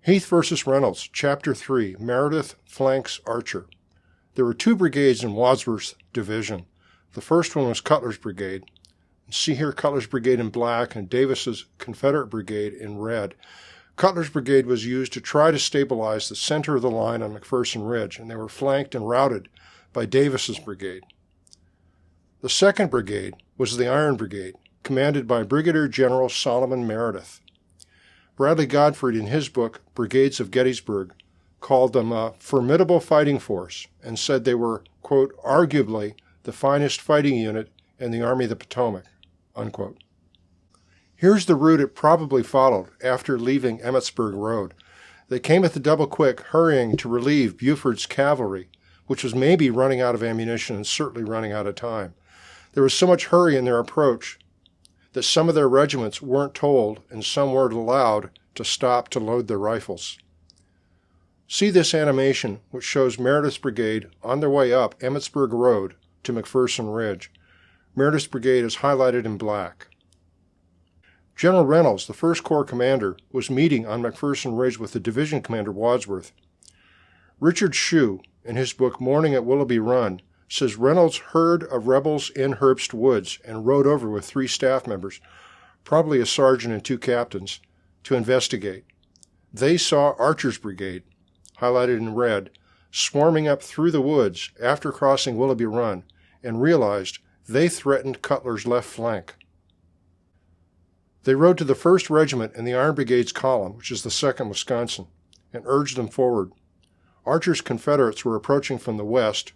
Heth versus Reynolds, Chapter 3, Meredith flanks Archer. There were two brigades in Wadsworth's division. The first one was Cutler's brigade. See here Cutler's brigade in black and Davis's Confederate brigade in red. Cutler's brigade was used to try to stabilize the center of the line on McPherson Ridge, and they were flanked and routed by Davis's brigade. The second brigade was the Iron Brigade, commanded by Brigadier General Solomon Meredith. Bradley Godfrey, in his book, Brigades of Gettysburg, called them a formidable fighting force and said they were, quote, arguably the finest fighting unit in the Army of the Potomac, unquote. Here's the route it probably followed after leaving Emmetsburg Road. They came at the double quick, hurrying to relieve Buford's cavalry, which was maybe running out of ammunition and certainly running out of time. There was so much hurry in their approach that some of their regiments weren't told and some weren't allowed to stop to load their rifles. See this animation, which shows Meredith's brigade on their way up Emmetsburg Road to McPherson Ridge. Meredith's brigade is highlighted in black. General Reynolds, the 1st Corps commander, was meeting on McPherson Ridge with the division commander Wadsworth. Richard Shue, in his book Morning at Willoughby Run, says Reynolds heard of rebels in Herbst Woods and rode over with 3 staff members, probably a sergeant and 2 captains, to investigate. They saw Archer's brigade, highlighted in red, swarming up through the woods after crossing Willoughby Run, and realized they threatened Cutler's left flank. They rode to the 1st Regiment in the Iron Brigade's column, which is the 2nd Wisconsin, and urged them forward. Archer's Confederates were approaching from the west.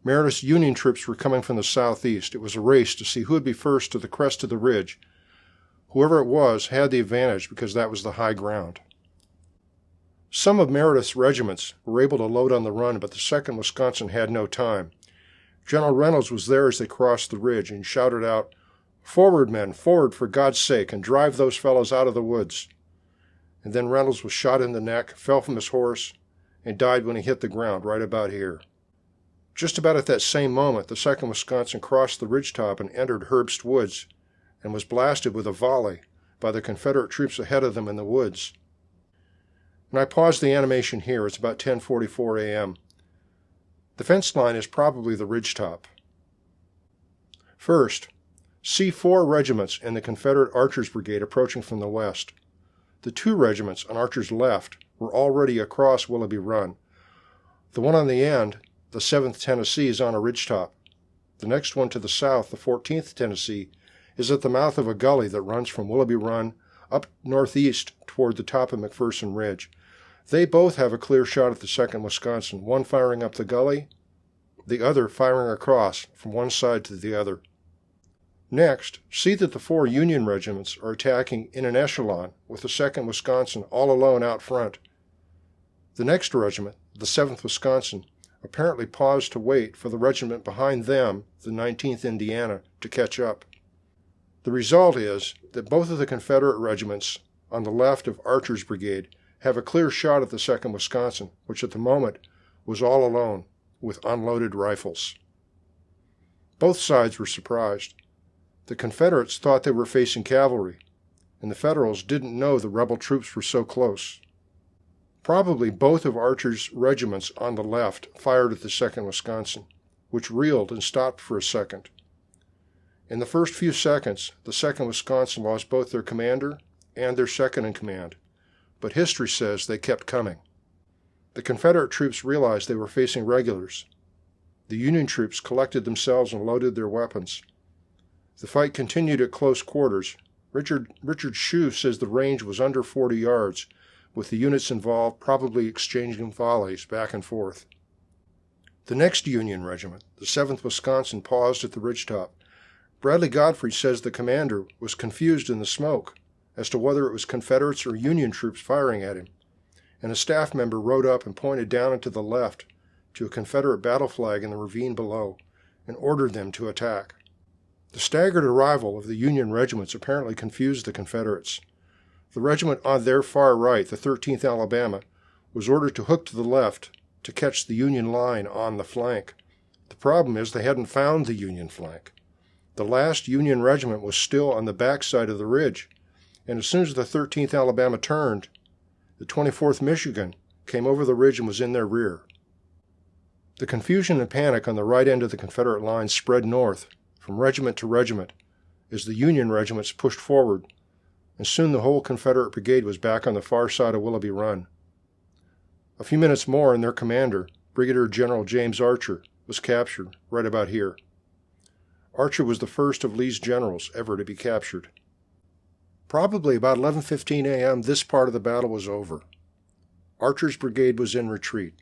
Meredith's Union troops were coming from the southeast. It was a race to see who would be first to the crest of the ridge. Whoever it was had the advantage because that was the high ground. Some of Meredith's regiments were able to load on the run, but the 2nd Wisconsin had no time. General Reynolds was there as they crossed the ridge and shouted out, "Forward, men, forward for God's sake, and drive those fellows out of the woods." And then Reynolds was shot in the neck, fell from his horse, and died when he hit the ground right about here. Just about at that same moment, the 2nd Wisconsin crossed the ridgetop and entered Herbst Woods and was blasted with a volley by the Confederate troops ahead of them in the woods. And I pause the animation here. It's about 10:44 a.m. The fence line is probably the ridgetop. First, see 4 regiments in the Confederate Archers Brigade approaching from the west. The 2 regiments on Archer's left were already across Willoughby Run. The one on the end, the 7th Tennessee, is on a ridgetop. The next one to the south, the 14th Tennessee, is at the mouth of a gully that runs from Willoughby Run up northeast toward the top of McPherson Ridge. They both have a clear shot at the 2nd Wisconsin, one firing up the gully, the other firing across from one side to the other. Next, see that the 4 Union regiments are attacking in an echelon with the 2nd Wisconsin all alone out front. The next regiment, the 7th Wisconsin, apparently paused to wait for the regiment behind them, the 19th Indiana, to catch up. The result is that both of the Confederate regiments on the left of Archer's brigade have a clear shot at the 2nd Wisconsin, which at the moment was all alone with unloaded rifles. Both sides were surprised. The Confederates thought they were facing cavalry, and the Federals didn't know the rebel troops were so close. Probably both of Archer's regiments on the left fired at the 2nd Wisconsin, which reeled and stopped for a second. In the first few seconds, the 2nd Wisconsin lost both their commander and their second-in-command, but history says they kept coming. The Confederate troops realized they were facing regulars. The Union troops collected themselves and loaded their weapons. The fight continued at close quarters. Richard Shue says the range was under 40 yards, with the units involved probably exchanging volleys back and forth. The next Union regiment, the 7th Wisconsin, paused at the ridgetop. Bradley Godfrey says the commander was confused in the smoke as to whether it was Confederates or Union troops firing at him, and a staff member rode up and pointed down and to the left to a Confederate battle flag in the ravine below and ordered them to attack. The staggered arrival of the Union regiments apparently confused the Confederates. The regiment on their far right, the 13th Alabama, was ordered to hook to the left to catch the Union line on the flank. The problem is they hadn't found the Union flank. The last Union regiment was still on the back side of the ridge, and as soon as the 13th Alabama turned, The 24th Michigan came over the ridge and was in their rear. The confusion and panic on the right end of the Confederate line spread north, from regiment to regiment, as the Union regiments pushed forward, and soon the whole Confederate brigade was back on the far side of Willoughby Run. A few minutes more, and their commander, Brigadier General James Archer, was captured right about here. Archer was the first of Lee's generals ever to be captured. Probably about 11:15 a.m., this part of the battle was over. Archer's brigade was in retreat.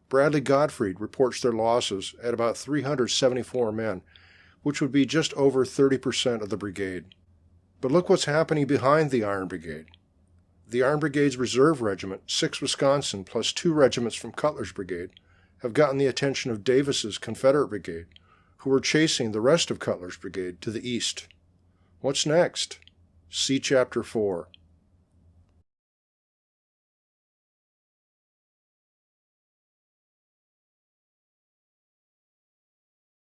Bradley Gottfried reports their losses at about 374 men, which would be just over 30% of the brigade. But look what's happening behind the Iron Brigade. The Iron Brigade's reserve regiment, 6th Wisconsin, plus 2 regiments from Cutler's brigade, have gotten the attention of Davis's Confederate brigade, who were chasing the rest of Cutler's brigade to the east. What's next? See Chapter 4.